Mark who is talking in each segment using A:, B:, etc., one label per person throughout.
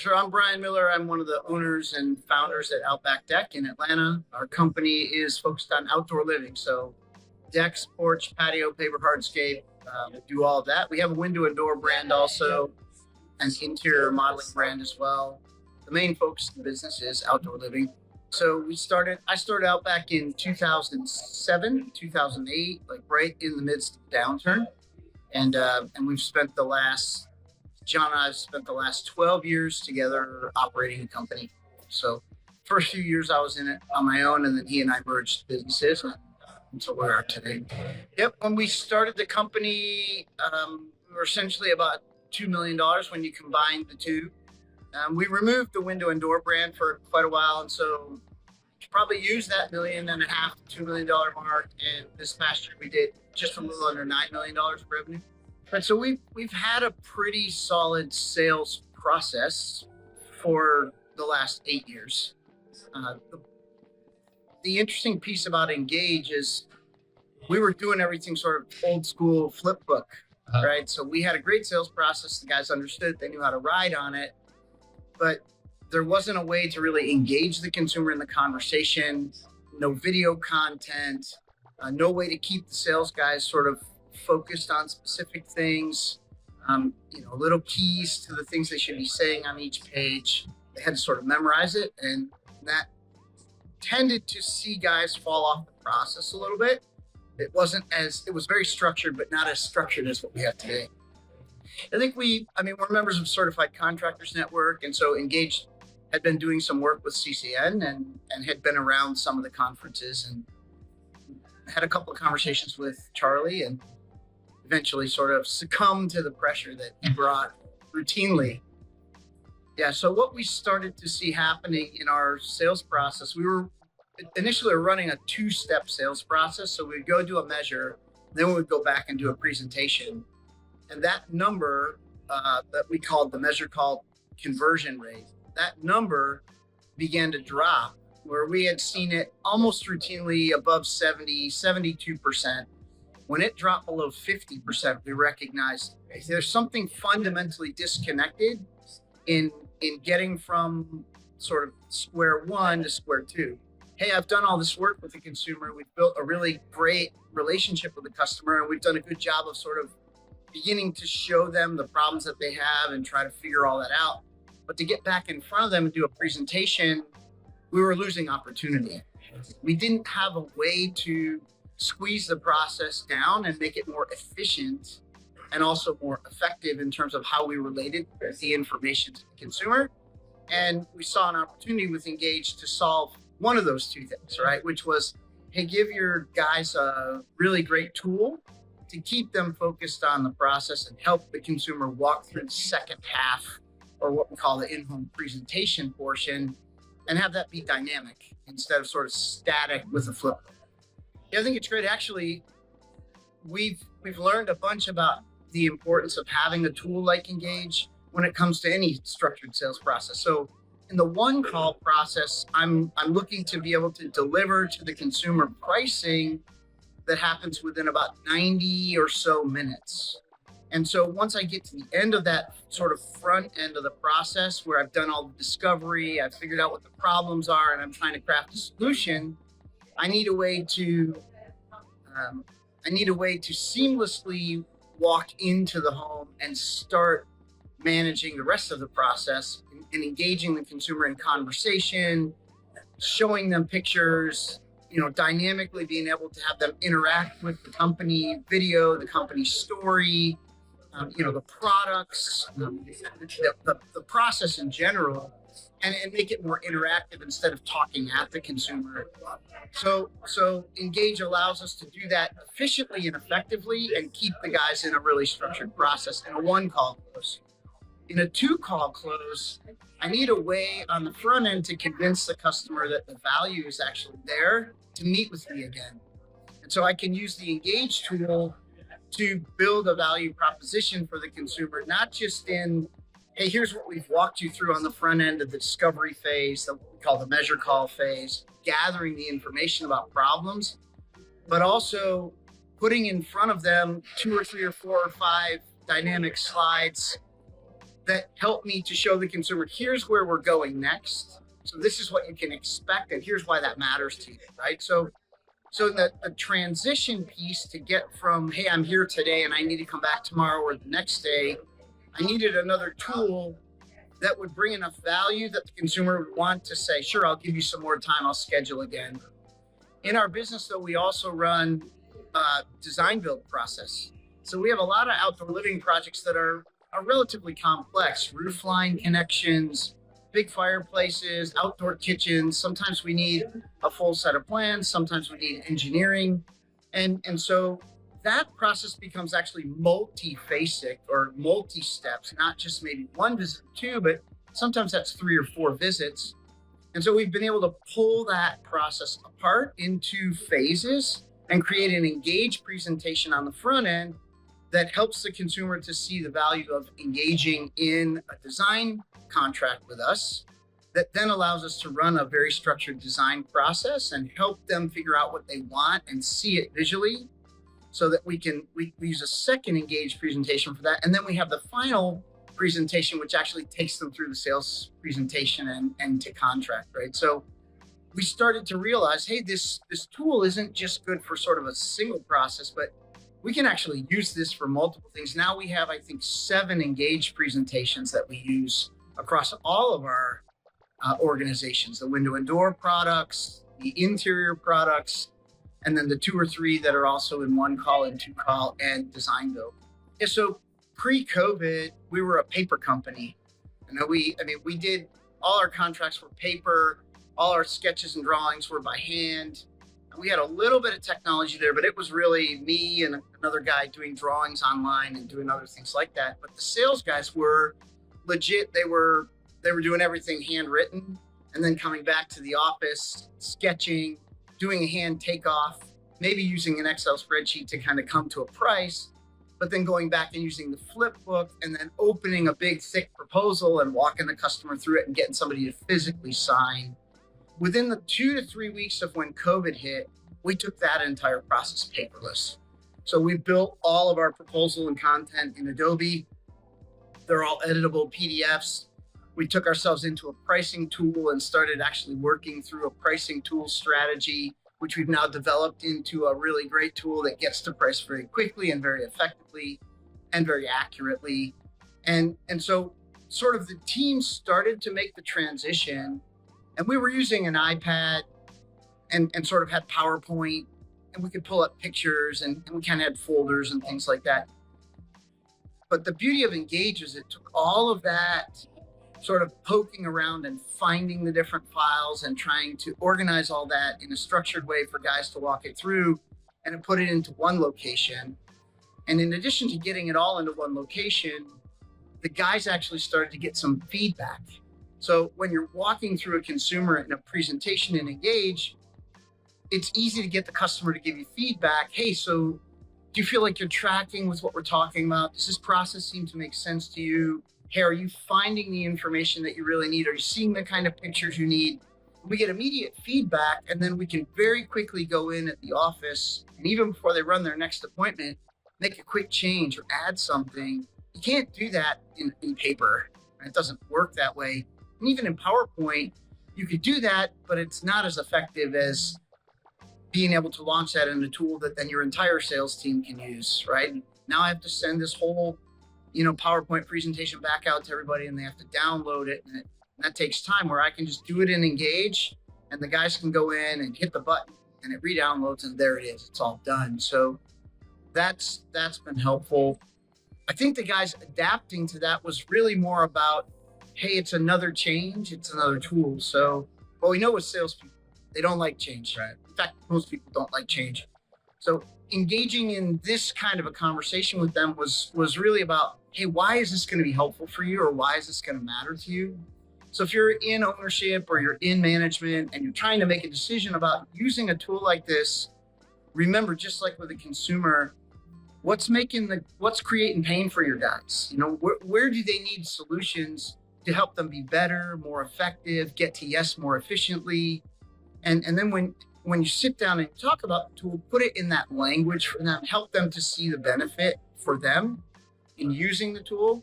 A: Sure. I'm Brian Miller. I'm one of the owners and founders at Outback Deck in Atlanta. Our company is focused on outdoor living. So decks, porch, patio, paper hardscape, we do all of that. We have a window and door brand also, an interior modeling brand as well. The main focus of the business is outdoor living. So I started out back in 2007, 2008, like right in the midst of the downturn. And we've spent John and I have spent the last 12 years together operating a company. So first few years I was in it on my own, and then he and I merged businesses until we are today. Yep. When we started the company, we were essentially about $2 million when you combine the two. We removed the window and door brand for quite a while. And so probably use that $1.5 to $2 million mark. And this past year we did just a little under $9 million of revenue. But so we've had a pretty solid sales process for the last 8 years. The interesting piece about Ingage is we were doing everything sort of old school flip book, right? So we had a great sales process. The guys understood it. They knew how to ride on it, but there wasn't a way to really engage the consumer in the conversation. No video content, no way to keep the sales guys sort of focused on specific things, little keys to the things they should be saying on each page. They had to sort of memorize it, and that tended to see guys fall off the process a little bit. It was very structured, but not as structured as what we have today. I think we're members of Certified Contractors Network, and so Ingage had been doing some work with CCN and had been around some of the conferences and had a couple of conversations with Charlie, and eventually sort of succumbed to the pressure that he brought routinely. Yeah, so what we started to see happening in our sales process, we were initially running a two-step sales process. So we'd go do a measure, then we would go back and do a presentation. And that number that we called the measure called conversion rate, that number began to drop, where we had seen it almost routinely above 72%. When it dropped below 50%, we recognized there's something fundamentally disconnected in getting from sort of square one to square two. Hey, I've done all this work with the consumer. We've built a really great relationship with the customer, and we've done a good job of sort of beginning to show them the problems that they have and try to figure all that out. But to get back in front of them and do a presentation, we were losing opportunity. We didn't have a way to squeeze the process down and make it more efficient and also more effective in terms of how we related the information to the consumer. And we saw an opportunity with Ingage to solve one of those two things, right? Which was, hey, give your guys a really great tool to keep them focused on the process and help the consumer walk through the second half, or what we call the in-home presentation portion, and have that be dynamic instead of sort of static with a flip. Yeah, I think it's great. Actually, we've learned a bunch about the importance of having a tool like Ingage when it comes to any structured sales process. So in the one call process, I'm looking to be able to deliver to the consumer pricing that happens within about 90 or so minutes. And so once I get to the end of that sort of front end of the process, where I've done all the discovery, I've figured out what the problems are, and I'm trying to craft a solution, I need a way to seamlessly walk into the home and start managing the rest of the process and engaging the consumer in conversation, showing them pictures, dynamically being able to have them interact with the company video, the company story, the products, the process in general, and make it more interactive instead of talking at the consumer. So Ingage allows us to do that efficiently and effectively and keep the guys in a really structured process in a one-call close. In a two-call close, I need a way on the front end to convince the customer that the value is actually there to meet with me again. And so I can use the Ingage tool to build a value proposition for the consumer, not just in, hey, here's what we've walked you through on the front end of the discovery phase, that we call the measure call phase, gathering the information about problems, but also putting in front of them 2 or 3 or 4 or 5 dynamic slides that help me to show the consumer, here's where we're going next. So this is what you can expect, and here's why that matters to you, right? So the transition piece to get from, hey, I'm here today and I need to come back tomorrow or the next day, I needed another tool that would bring enough value that the consumer would want to say, sure, I'll give you some more time, I'll schedule again. In our business, though, we also run a design build process. So we have a lot of outdoor living projects that are relatively complex, roof line connections, big fireplaces, outdoor kitchens. Sometimes we need a full set of plans. Sometimes we need engineering. And so that process becomes actually multi-phasic or multi-steps, not just maybe one visit or two, but sometimes that's 3 or 4 visits. And so we've been able to pull that process apart into phases and create an Ingage presentation on the front end that helps the consumer to see the value of engaging in a design contract with us, that then allows us to run a very structured design process and help them figure out what they want and see it visually, so that we use a second Ingage presentation for that. And then we have the final presentation, which actually takes them through the sales presentation and to contract, right? So we started to realize, hey, this tool isn't just good for sort of a single process, but we can actually use this for multiple things. Now we have, I think, 7 Ingage presentations that we use across all of our organizations, the window and door products, the interior products, and then the 2 or 3 that are also in 1 call and 2 call and design build. Yeah, so pre-COVID, we were a paper company. We did all our contracts were paper, all our sketches and drawings were by hand. We had a little bit of technology there, but it was really me and another guy doing drawings online and doing other things like that. But the sales guys were legit. They were doing everything handwritten, and then coming back to the office, sketching, doing a hand takeoff, maybe using an Excel spreadsheet to kind of come to a price, but then going back and using the flip book and then opening a big thick proposal and walking the customer through it and getting somebody to physically sign. Within the 2 to 3 weeks of when COVID hit, we took that entire process paperless. So we built all of our proposal and content in Adobe. They're all editable PDFs. We took ourselves into a pricing tool and started actually working through a pricing tool strategy, which we've now developed into a really great tool that gets to price very quickly and very effectively and very accurately. And so sort of the team started to make the transition, and we were using an iPad and sort of had PowerPoint, and we could pull up pictures and we kind of had folders and things like that. But the beauty of Ingage is it took all of that sort of poking around and finding the different files and trying to organize all that in a structured way for guys to walk it through, and it put it into one location. And in addition to getting it all into one location, the guys actually started to get some feedback. So when you're walking through a consumer in a presentation in Ingage, it's easy to get the customer to give you feedback. Hey, so do you feel like you're tracking with what we're talking about? Does this process seem to make sense to you? Hey, are you finding the information that you really need? Are you seeing the kind of pictures you need? We get immediate feedback, and then we can very quickly go in at the office, and even before they run their next appointment, make a quick change or add something. You can't do that in paper. It doesn't work that way. And even in PowerPoint, you could do that, but it's not as effective as being able to launch that in a tool that then your entire sales team can use, right? Now I have to send this whole PowerPoint presentation back out to everybody, and they have to download it, and that takes time, where I can just do it in Ingage, and the guys can go in and hit the button and it re-downloads, and there it is. It's all done. So that's been helpful. I think the guys adapting to that was really more about, hey, it's another change, it's another tool. So what we know with salespeople, they don't like change. Right? In fact, most people don't like change. So engaging in this kind of a conversation with them was really about, hey, why is this going to be helpful for you, or why is this going to matter to you? So if you're in ownership or you're in management and you're trying to make a decision about using a tool like this, remember, just like with a consumer, what's creating pain for your guys? Where do they need solutions to help them be better, more effective, get to yes more efficiently? And then when you sit down and talk about the tool, put it in that language for them, help them to see the benefit for them in using the tool.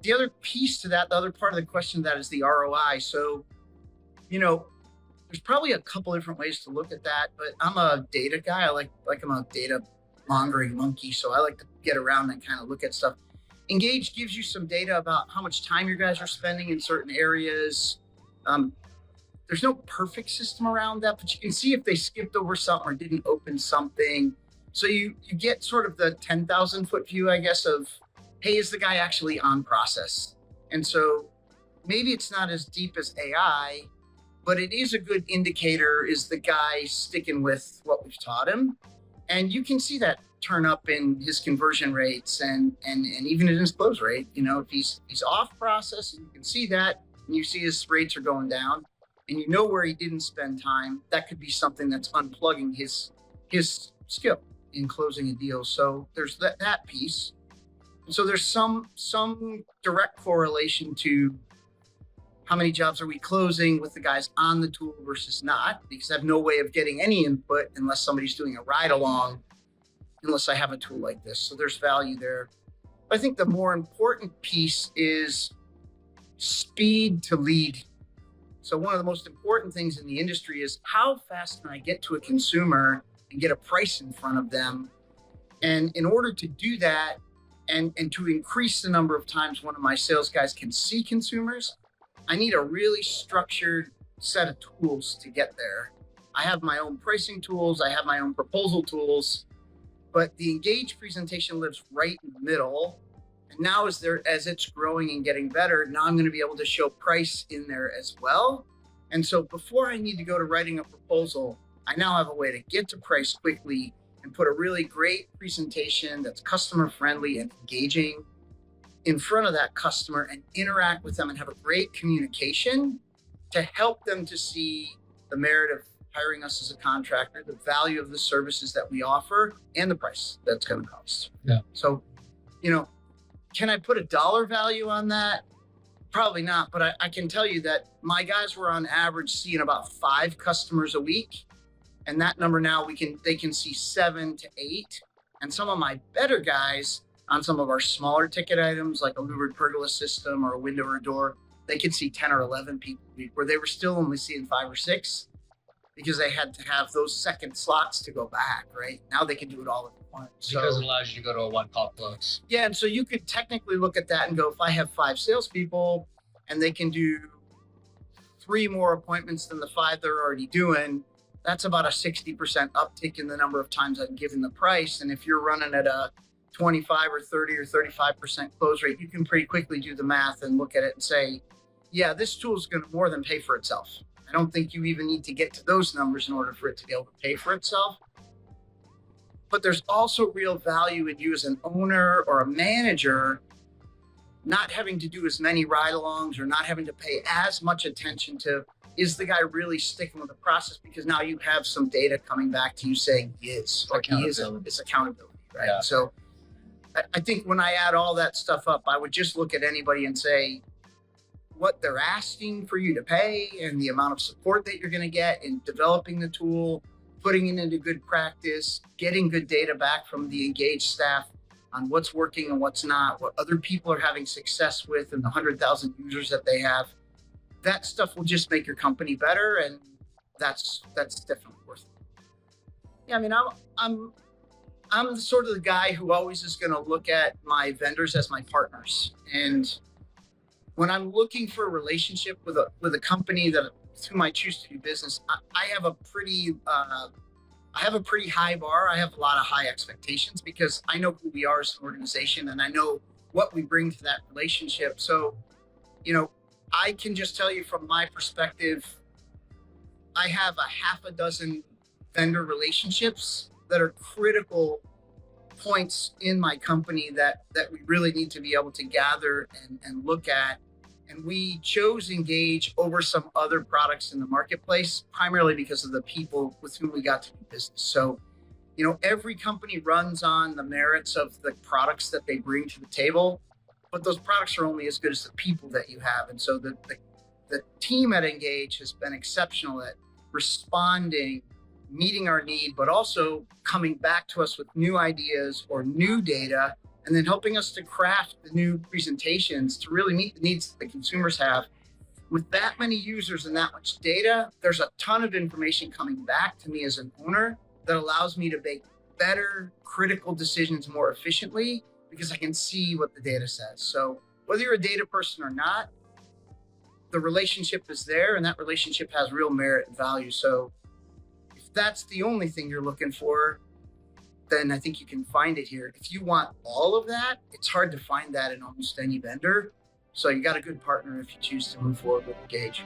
A: the other piece to that, the other part of the question that is the ROI. So, there's probably a couple different ways to look at that, but I'm a data guy. I'm a data mongering monkey. So I like to get around and kind of look at stuff. Ingage gives you some data about how much time your guys are spending in certain areas. There's no perfect system around that, but you can see if they skipped over something or didn't open something. So you get sort of the 10,000 foot view, I guess, of, hey, is the guy actually on process? And so maybe it's not as deep as AI, but it is a good indicator. Is the guy sticking with what we've taught him? And you can see that turn up in his conversion rates and even in his close rate. If he's off process, you can see that, and you see his rates are going down, and you know where he didn't spend time. That could be something that's unplugging his skill in closing a deal. So there's that piece. And so there's some direct correlation to how many jobs are we closing with the guys on the tool versus not, because I have no way of getting any input unless somebody's doing a ride along, unless I have a tool like this. So there's value there. But I think the more important piece is speed to lead. So one of the most important things in the industry is how fast can I get to a consumer and get a price in front of them? And in order to do that and to increase the number of times one of my sales guys can see consumers, I need a really structured set of tools to get there. I have my own pricing tools. I have my own proposal tools, but the Ingage presentation lives right in the middle. And now as it's growing and getting better, now I'm going to be able to show price in there as well. And so before I need to go to writing a proposal, I now have a way to get to price quickly and put a really great presentation that's customer friendly and engaging in front of that customer and interact with them and have a great communication to help them to see the merit of hiring us as a contractor, the value of the services that we offer, and the price that's going to cost.
B: Yeah.
A: So, can I put a dollar value on that? Probably not, but I can tell you that my guys were on average seeing about 5 customers a week. And that number now they can see 7 to 8. And some of my better guys on some of our smaller ticket items, like a louvered pergola system or a window or a door, they could see 10 or 11 people a week, where they were still only seeing 5 or 6 because they had to have those second slots to go back, right? Now they can do it all at once.
B: Because it allows you to go to a one-call close.
A: Yeah, and so you could technically look at that and go, if I have 5 salespeople and they can do 3 more appointments than the 5 they're already doing, that's about a 60% uptick in the number of times I've given the price. And if you're running at a 25 or 30 or 35% close rate, you can pretty quickly do the math and look at it and say, yeah, this tool is going to more than pay for itself. I don't think you even need to get to those numbers in order for it to be able to pay for itself. But there's also real value in you as an owner or a manager not having to do as many ride-alongs or not having to pay as much attention to, is the guy really sticking with the process? Because now you have some data coming back to you saying he is, or he isn't. It's accountability, right?
B: Yeah.
A: So I think when I add all that stuff up, I would just look at anybody and say what they're asking for you to pay and the amount of support that you're going to get in developing the tool, putting it into good practice, getting good data back from the Ingage staff on what's working and what's not, what other people are having success with, and the 100,000 users that they have. That stuff will just make your company better, and that's definitely worth it. Yeah, I mean, I'm sort of the guy who always is going to look at my vendors as my partners, and when I'm looking for a relationship with a company that with whom I choose to do business, I have a pretty high bar. I have a lot of high expectations because I know who we are as an organization and I know what we bring to that relationship. So, I can just tell you from my perspective, I have a half a dozen vendor relationships that are critical points in my company that we really need to be able to gather and look at. And we chose Ingage over some other products in the marketplace, primarily because of the people with whom we got to do business. So, every company runs on the merits of the products that they bring to the table, but those products are only as good as the people that you have. And so the team at Ingage has been exceptional at responding, meeting our need, but also coming back to us with new ideas or new data and then helping us to craft the new presentations to really meet the needs that the consumers have. With that many users and that much data, there's a ton of information coming back to me as an owner that allows me to make better critical decisions more efficiently because I can see what the data says. So whether you're a data person or not, the relationship is there, and that relationship has real merit and value. So if that's the only thing you're looking for, then I think you can find it here. If you want all of that, it's hard to find that in almost any vendor. So you got a good partner if you choose to move forward with Ingage.